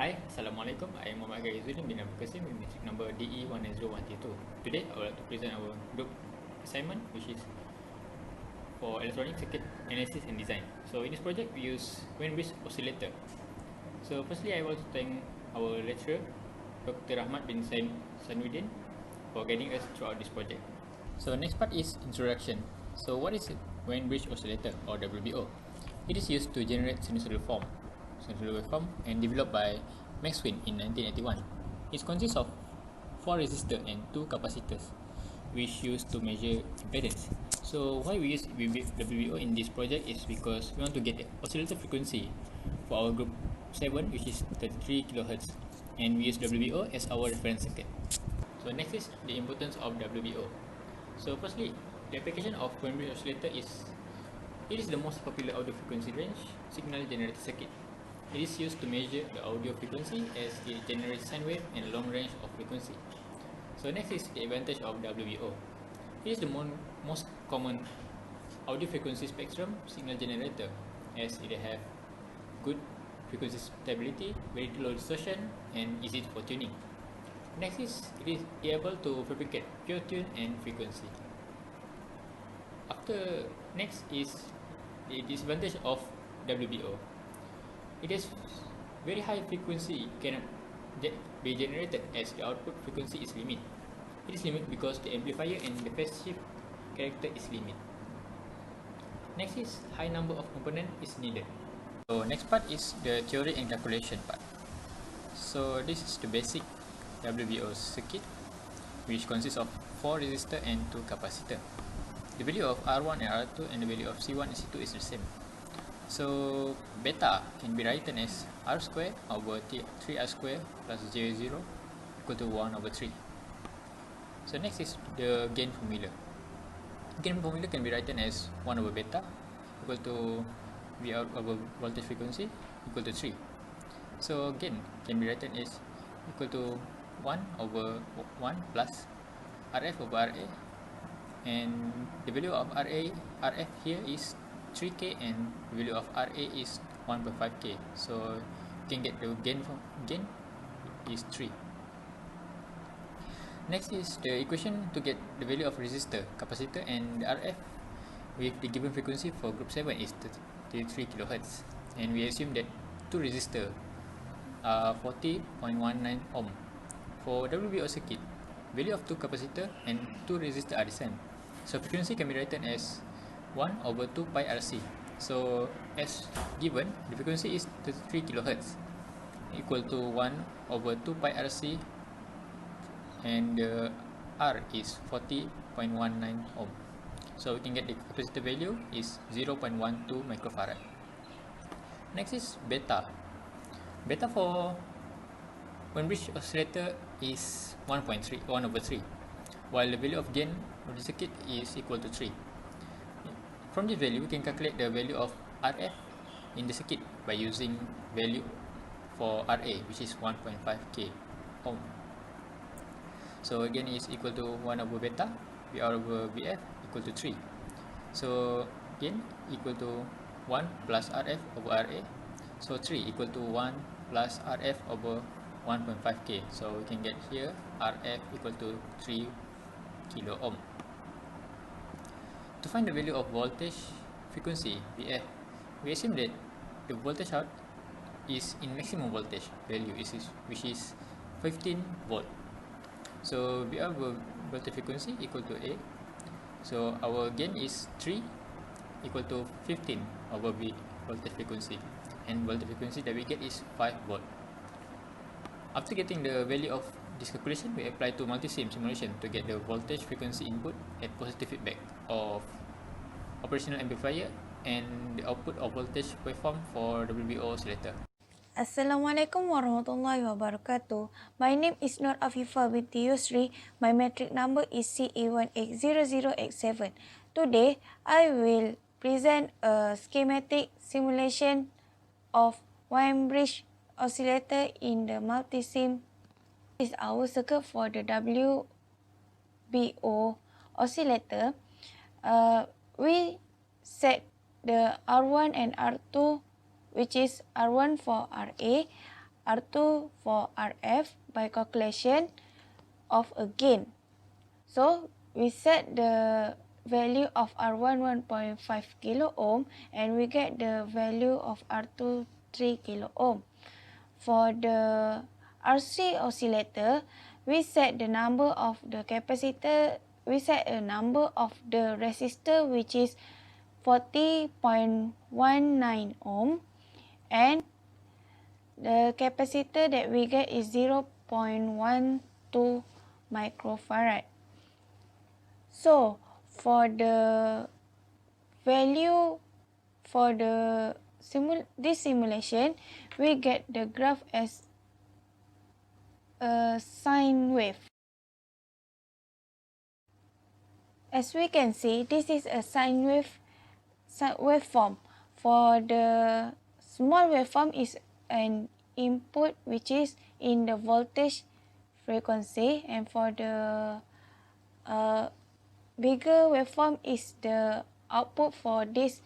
Hi, Assalamualaikum. I am Muhammad Gaizuddin bin Abdul Kasim with metric number DE30403. Today, I would like to present our group assignment, which is for electronic circuit analysis and design. So, in this project, we use Wien-Bridge oscillator. So, firstly, I want to thank our lecturer, Dr. Rahmat bin Sanuddin, for guiding us throughout this project. So, next part is introduction. So, what is Wien-Bridge oscillator or WBO? It is used to generate sinusoidal waveform and developed by Max Wien in 1981. It consists of 4 resistors and 2 capacitors, which used to measure impedance. So why we use WBO in this project is because we want to get the oscillator frequency for our group 7, which is 33 kHz, and we use WBO as our reference circuit. So next is the importance of WBO. So firstly, the application of Wien-Bridge oscillator is the most popular audio frequency range signal generator circuit. It is used to measure the audio frequency as it generates sine wave and long range of frequency. So next is the advantage of WBO. It is the most common audio frequency spectrum signal generator as it have good frequency stability, very low distortion, and easy for tuning. Next is it is able to fabricate pure tune and frequency. Next is the disadvantage of WBO. It is very high frequency cannot be generated as the output frequency is limited. It is limited because the amplifier and the phase shift character is limited. Next is high number of components is needed. So next part is the theory and calculation part. So this is the basic WBO circuit, which consists of 4 resistors and 2 capacitors. The value of R1 and R2 and the value of C1 and C2 is the same. So beta can be written as R square over 3R square plus J0 equal to 1 over 3. So next is the gain formula. Gain formula can be written as 1 over beta equal to V out over voltage frequency equal to 3. So gain can be written as equal to 1 over 1 plus RF over RA, and the value of RF here is 3K and the value of RA is 1.5K. So you can get the gain is 3. Next is the equation to get the value of resistor, capacitor, and the RF with the given frequency for group 7 is 33 kHz, and we assume that 2 resistors are 40.19 ohm. For WBO circuit, value of 2 capacitor and 2 resistors are the same. So frequency can be written as 1 over 2 pi RC. So as given, the frequency is 33 kHz equal to 1 over 2 pi RC, and the R is 40.19 ohm. So we can get the capacitor value is 0.12 microfarad. Next is beta. Beta for Wien-Bridge oscillator is 1 over 3, while the value of gain of the circuit is equal to 3. From this value, we can calculate the value of RF in the circuit by using value for RA, which is 1.5K ohm. So again, is equal to 1 over beta, V out over VF equal to 3. So again, equal to 1 plus RF over RA. So 3 equal to 1 plus RF over 1.5K. So we can get here RF equal to 3 kilo ohm. To find the value of voltage frequency VF, we assume that the voltage out is in maximum voltage value, which is 15 volt. So V over voltage frequency equal to A. So our gain is 3 equal to 15 over V voltage frequency, and voltage frequency that we get is 5 volt. After getting the value of this calculation, we apply to multi-sim simulation to get the voltage frequency input at positive feedback of operational amplifier and the output of voltage waveform for WBO oscillator. Assalamualaikum warahmatullahi wabarakatuh. My name is Nur'Afifah binti Yusri. My metric number is CE1800387. Today, I will present a schematic simulation of Wien-Bridge oscillator in the multi-sim. This is our circuit for the WBO oscillator. We set the R1 and R2, which is R1 for RA, R2 for RF by calculation of a gain. So we set the value of R1 1.5 kilo ohm and we get the value of R2 3 kilo ohm. For the RC oscillator, we set the number of the capacitor, we set a number of the resistor which is 40.19 ohm and the capacitor that we get is 0.12 microfarad. So for the value for this simulation, we get the graph as a sine wave. As we can see, this is a sine waveform. For the small waveform is an input which is in the voltage frequency, and for the bigger waveform is the output for this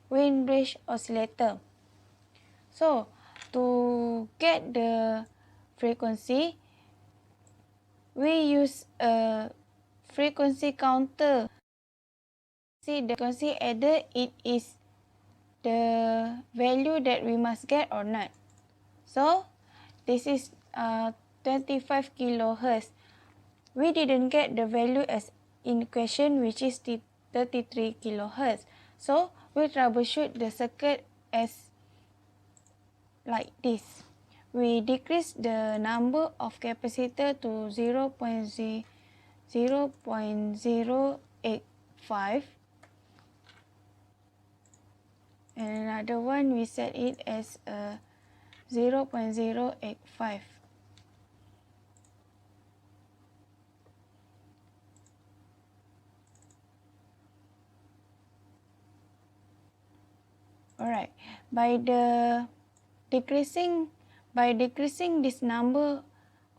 wind bridge oscillator. So to get the frequency, we use a frequency counter. See the frequency either it is the value that we must get or not. So this is 25 kilohertz. We didn't get the value as in question, which is 33 kilohertz. So we troubleshoot the circuit as like this. We decrease the number of capacitor to 0.085, and another one we set it as 0.085. Alright, by decreasing this number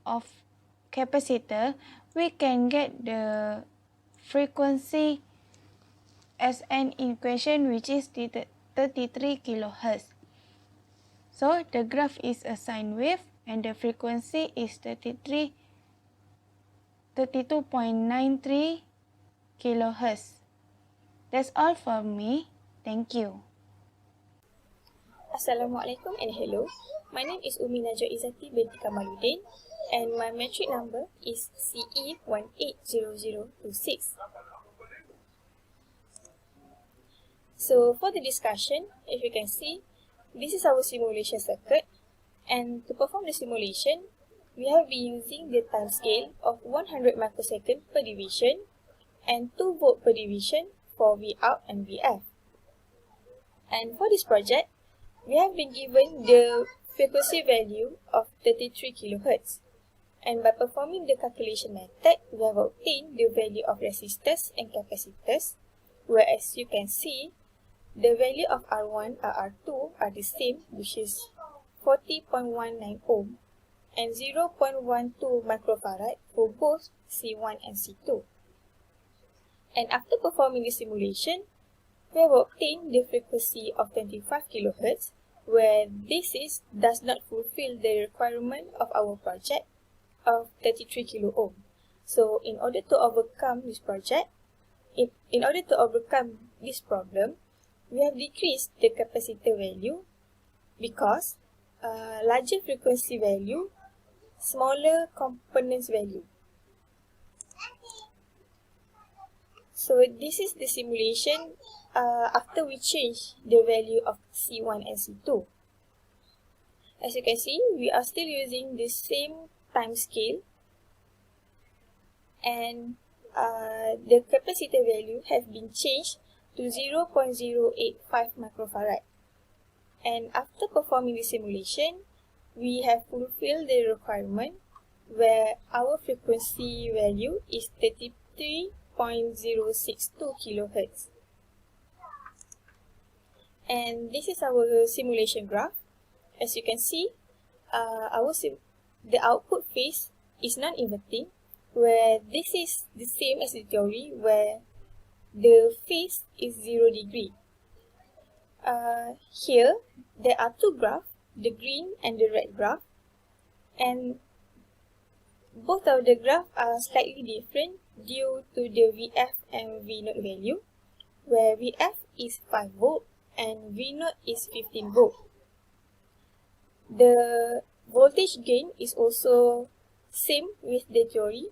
of capacitor, we can get the frequency as an equation which is 33 kilohertz. So the graph is a sine wave and the frequency is 32.93 kilohertz. That's all from me. Thank you. Assalamualaikum and hello. My name is Umi Najwa Izzati binti Kamaluddin and my metric number is CE180026. So for the discussion, if you can see, this is our simulation circuit, and to perform the simulation, we have been using the time scale of 100 microsecond per division and 2 volt per division for V out and VF. And for this project, we have been given the frequency value of 33 kHz. And by performing the calculation method, we have obtained the value of resistors and capacitors, where as you can see, the value of R1 and R2 are the same, which is 40.19 ohm and 0.12 microfarad for both C1 and C2. And after performing the simulation, we have obtained the frequency of 25 kHz, where this does not fulfill the requirement of our project of 33 kilo ohm. So in order to overcome this problem, we have decreased the capacitor value because larger frequency value, smaller components value. So this is the simulation after we change the value of C1 and C2. As you can see, we are still using the same time scale, and the capacitor value has been changed to 0.085 microfarad. And after performing the simulation, we have fulfilled the requirement where our frequency value is 33.062 kHz. And this is our simulation graph. As you can see, the output phase is non-inverting, where this is the same as the theory, where the phase is 0 degree. Here, there are two graphs, the green and the red graph, And both of the graphs are slightly different due to the VF and V0 value, where VF is 5 volt and V0 is 15 volt. The voltage gain is also same with the theory,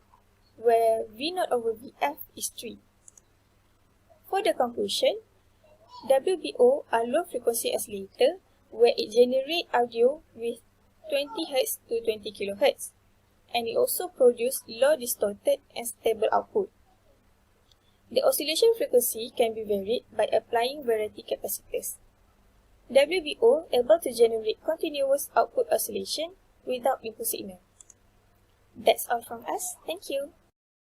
where V0 over VF is 3. For the conclusion, WBO are low frequency oscillator where it generates audio with 20 Hz to 20 kHz, and it also produces low distorted and stable output. The oscillation frequency can be varied by applying variety capacitors. WBO able to generate continuous output oscillation without input signal. That's all from us. Thank you.